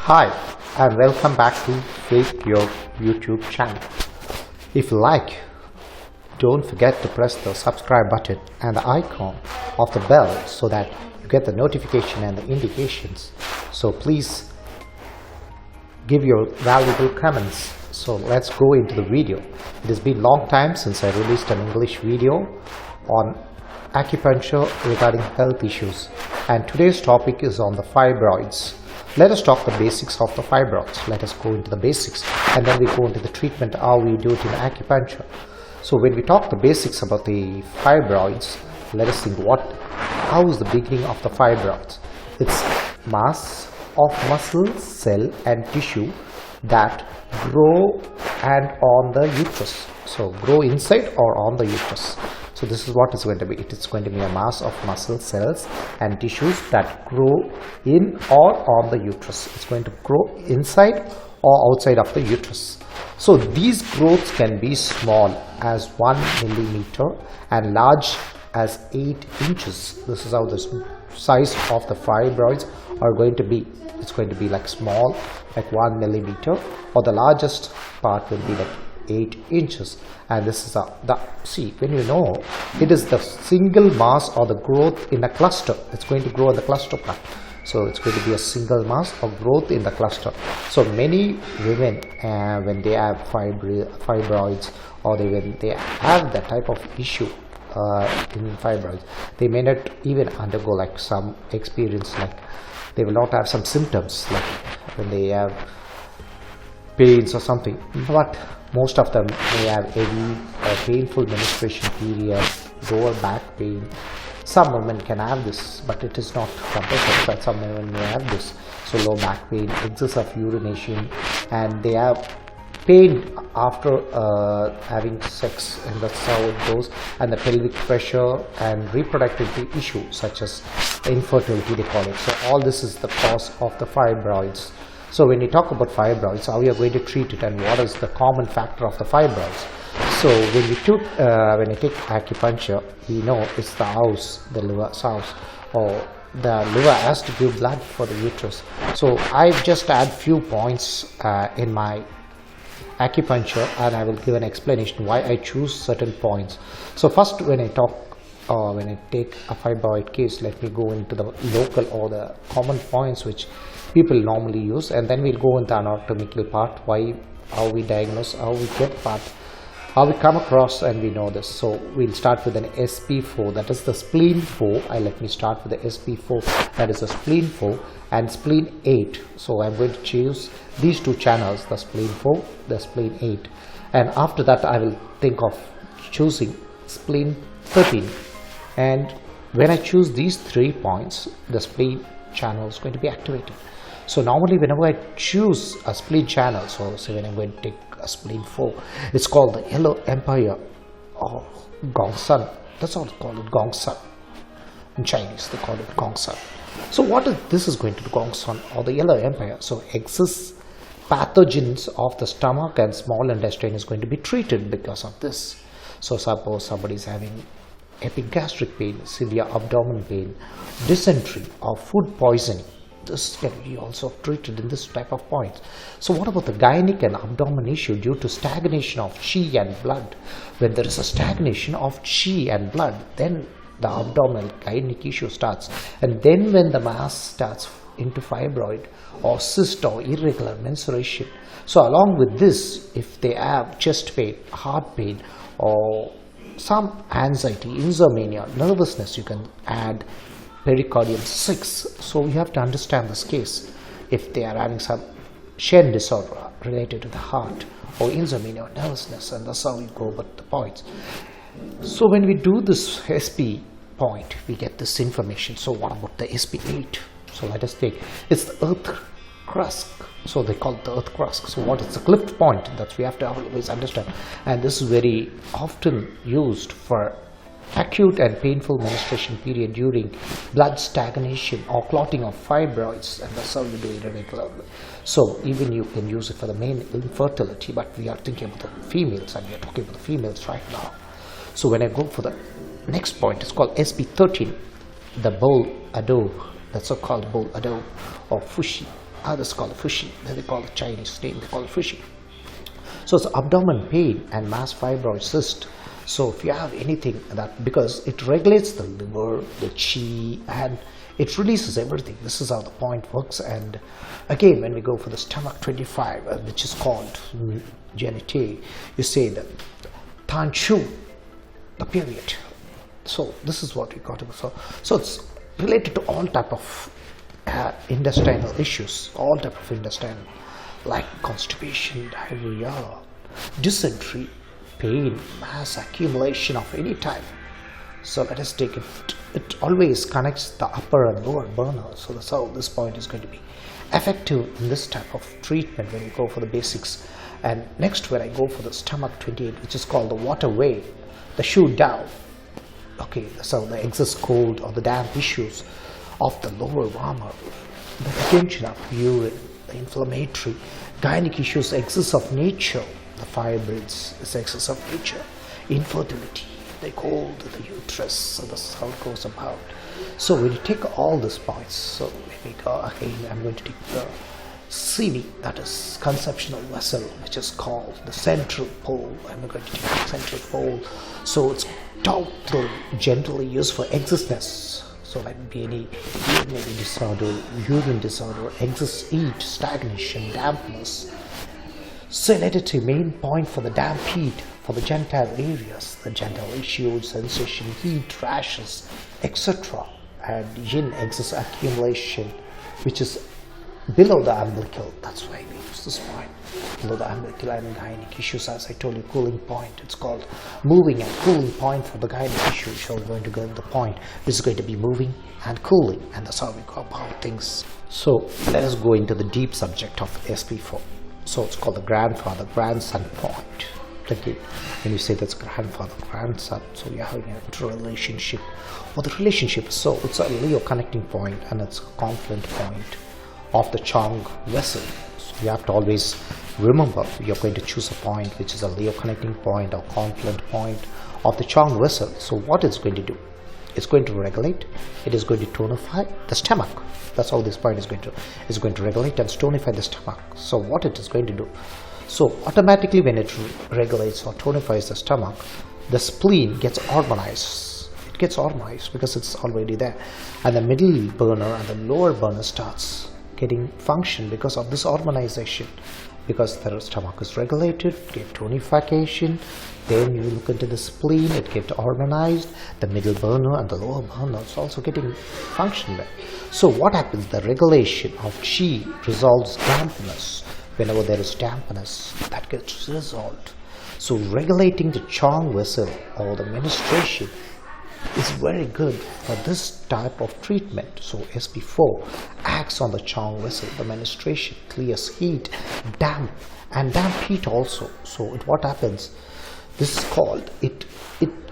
Hi and welcome back to Fake Your YouTube channel. If you like, don't forget to press the subscribe button and the icon of the bell so that you get the notification and the indications. So please give your valuable comments. So let's go into the video. It has been a long time since I released an English video on acupuncture regarding health issues, and today's topic is on the fibroids. Let us talk the basics of the fibroids. Let us go into the basics and then we go into the treatment, how we do it in acupuncture. So when we talk the basics about the fibroids, let us think how is the beginning of the fibroids. It's mass of muscle, cell and tissue that grow and on the uterus. So grow inside or on the uterus. So this is what it's going to be. It is going to be a mass of muscle cells and tissues that grow in or on the uterus. It's going to grow inside or outside of the uterus. So these growths can be small as 1 millimeter and large as 8 inches. This is how the size of the fibroids are going to be. It's going to be like small, like 1 millimeter, or the largest part will be like 8 inches. And this is see, when you know, it is the single mass or the growth in a cluster. It's going to grow in the cluster part. So it's going to be a single mass of growth in the cluster. So many women, when they have fibroids, or when they have that type of issue in fibroids, they may not even undergo like some experience, like they will not have some symptoms like when they have pains or something, but most of them may have heavy painful menstruation period, lower back pain. Some women can have this, but it is not compulsory, but some women may have this. So low back pain, excess of urination, and they have pain after having sex, and that's how it goes. And the pelvic pressure and reproductive issues such as infertility, they call it. So all this is the cause of the fibroids. So when you talk about fibroids, how we are going to treat it and what is the common factor of the fibroids. So when you take acupuncture, we know it's the house, the liver's house, or the liver has to give blood for the uterus. So I've just add few points in my acupuncture, and I will give an explanation why I choose certain points. So first, when I take a fibroid case, let me go into the local or the common points which people normally use, and then we'll go into the anatomical part, how we diagnose, how we get part, how we come across, and we know this. So we'll start with an SP4, that is the spleen 4. Let me start with the SP4, that is the spleen 4, and spleen 8. So I'm going to choose these two channels, the spleen 4, the spleen 8, and after that I will think of choosing spleen 13. And when I choose these 3 points, the spleen channel is going to be activated. So normally whenever I choose a spleen channel, so say when I'm going to take a spleen 4, it's called the yellow empire or Gongsun. That's all they call it, Gongsun. In Chinese they call it Gongsun. So what is this is going to be Gongsun or the yellow empire? So excess pathogens of the stomach and small intestine is going to be treated because of this. So suppose somebody is having epigastric pain, severe abdominal pain, dysentery or food poisoning, this can be also treated in this type of points. So what about the gynec and abdomen issue due to stagnation of qi and blood? When there is a stagnation of qi and blood, then the abdominal gynec issue starts, and then when the mass starts into fibroid or cyst or irregular menstruation. So along with this, if they have chest pain, heart pain, or some anxiety, insomnia, nervousness, you can add pericardium 6. So you have to understand this case. If they are having some Shen disorder related to the heart, or insomnia or nervousness, and that's how we go about the points. So when we do this SP point, we get this information. So what about the SP8? So let us take, it's the earth crust. So they call it the earth crust. So what is the cliff point? That we have to always understand. And this is very often used for acute and painful menstruation period during blood stagnation or clotting of fibroids, and that's how we do it regularly. So even you can use it for the male infertility, but we are thinking about the females, and we are talking about the females right now. So when I go for the next point, it's called SP13, the bowl ado, that's so called bowl ado or fushi. Others call it fushi. Then they call the Chinese name, they call it fushi. So it's abdomen pain and mass fibroid cyst. So if you have anything that, because it regulates the liver, the chi, and it releases everything. This is how the point works. And again, when we go for the stomach 25, which is called genite, you say the tanchu, the period. So this is what we got to. So it's related to all type of intestinal issues, all type of intestinal, like constipation, diarrhea, dysentery, pain, mass accumulation of any type. So let us take it. It always connects the upper and lower burner. So that's how this point is going to be effective in this type of treatment when you go for the basics. And next, when I go for the stomach 28, which is called the waterway, the shoot down. Okay, so the excess cold or the damp issues of the lower warmer, the retention of urine, the inflammatory, gynec issues, excess of nature, the fibroids is excess of nature, infertility, the cold, the uterus, so that's how it goes about. So when you take all these points, so when we go again, I'm going to take the CV, that is conceptional vessel, which is called the central pole. I'm going to take the central pole. So it's totally generally used for excessness. So that would be any urinary disorder, urine disorder, excess heat, stagnation, dampness. So let it main point for the damp heat for the genital areas, the genital issues, sensation, heat, rashes, etc. And yin excess accumulation, which is below the umbilical. That's why we use this point. Below the umbilical and gynec issues, as I told you, cooling point. It's called moving and cooling point for the gynec issue. So we're going to go to the point. This is going to be moving and cooling, and that's how we go about things. So let us go into the deep subject of SP4. So it's called the grandfather-grandson point. Again, when you say that's grandfather-grandson, so you're having an interrelationship, or the relationship. So it's a Leo connecting point, and it's a confluent point of the Chong vessel. So you have to always remember you're going to choose a point which is a Leo connecting point or confluent point of the Chong vessel. So what it's going to do? It's going to regulate. It is going to tonify the stomach. That's how this point is going to regulate and tonify the stomach. So what it is going to do? So automatically when it regulates or tonifies the stomach, the spleen gets harmonized. It gets harmonized because it's already there, and the middle burner and the lower burner starts getting function because of this harmonization. Because the stomach is regulated, get tonification, then you look into the spleen, it gets harmonized, the middle burner and the lower burner is also getting function there. So what happens? The regulation of chi resolves dampness. Whenever there is dampness, that gets resolved. So regulating the Chong vessel or the menstruation is very good for this type of treatment. So SP4 acts on the Chong vessel, the menstruation, clears heat, damp, and damp heat also. So what happens? This is called, it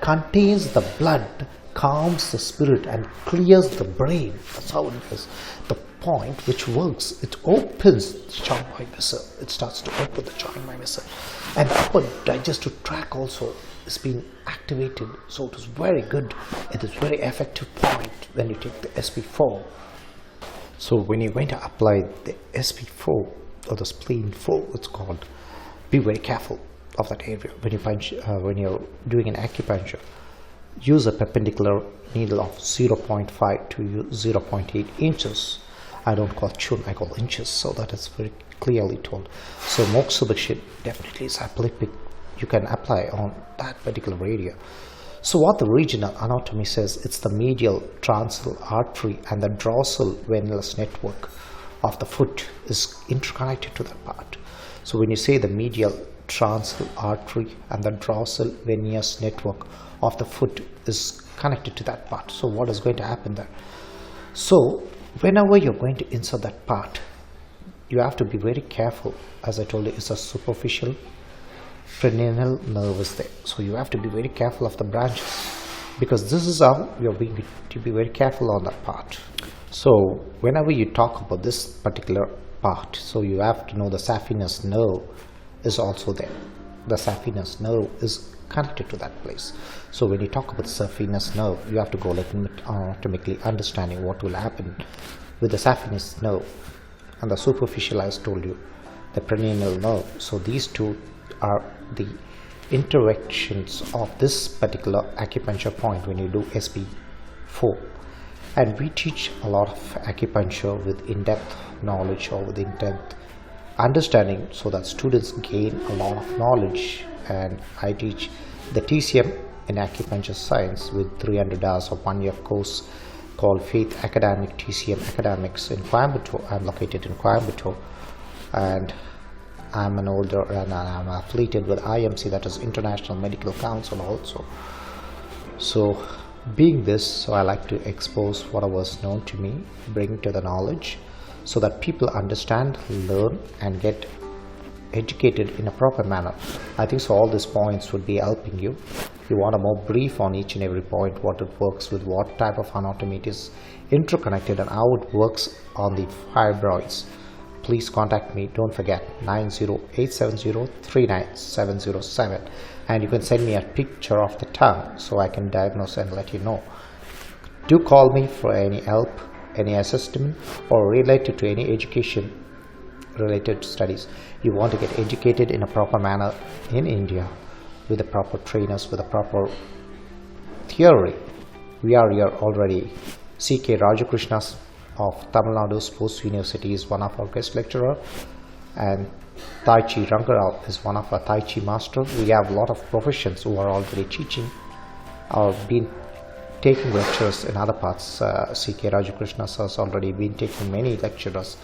contains the blood, calms the spirit, and clears the brain. That's how it is. The point which works, it opens the Chong vessel. It starts to open the Chong vessel, and the upper digestive tract also is being activated. So it is very good. It is very effective point when you take the SP4. So when you're going to apply the SP4 or the spleen 4, it's called, be very careful of that area. When you punch, when you're doing an acupuncture, use a perpendicular needle of 0.5 to 0.8 inches, I don't call chun, I call inches, so that is very clearly told. So moksha definitely is applicable. You can apply on that particular area. So what the regional anatomy says, it's the medial transal artery and the dorsal venous network of the foot is interconnected to that part. So when you say the medial transal artery and the dorsal venous network of the foot is connected to that part, so what is going to happen there? So whenever you're going to insert that part, you have to be very careful. As I told you, it's a superficial cranial nerve is there, so you have to be very careful of the branches, because this is how you're being to be very careful on that part. So whenever you talk about this particular part, so you have to know the saphenous nerve is also there. The saphenous nerve is connected to that place. So when you talk about saphenous nerve, you have to go like anatomically understanding what will happen with the saphenous nerve and the superficial, as told you, the cranial nerve. So these two are the interactions of this particular acupuncture point when you do SP4. And we teach a lot of acupuncture with in-depth knowledge or with in-depth understanding, so that students gain a lot of knowledge. And I teach the TCM in acupuncture science with 300 hours of 1-year course called Faith Academic TCM Academics in Coimbatore. I'm located in Coimbatore, and I'm an older and I'm affiliated with IMC, that is International Medical Council also. So being this, so I like to expose what was known to me, bring to the knowledge, so that people understand, learn and get educated in a proper manner. I think so all these points would be helping you. You want a more brief on each and every point, what it works with, what type of anatomy it is interconnected, and how it works on the fibroids. Please contact me. Don't forget 9087039707, and you can send me a picture of the tongue so I can diagnose and let you know. Do call me for any help, any assessment, or related to any education related studies. You want to get educated in a proper manner in India with the proper trainers, with the proper theory. We are here already. C.K. Rajakrishna of Tamil Nadu Sports University is one of our guest lecturer, and Tai Chi Rangarao is one of our Tai Chi master. We have a lot of professions who are already teaching or been taking lectures in other parts. C.K. Rajakrishna has already been taking many lectures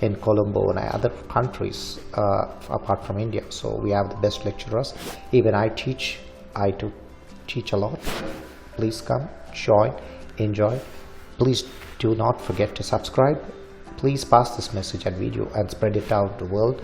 in Colombo and other countries apart from India. So we have the best lecturers. Even I teach. I do teach a lot. Please come, join, enjoy. Please do not forget to subscribe. Please pass this message and video and spread it out to the world.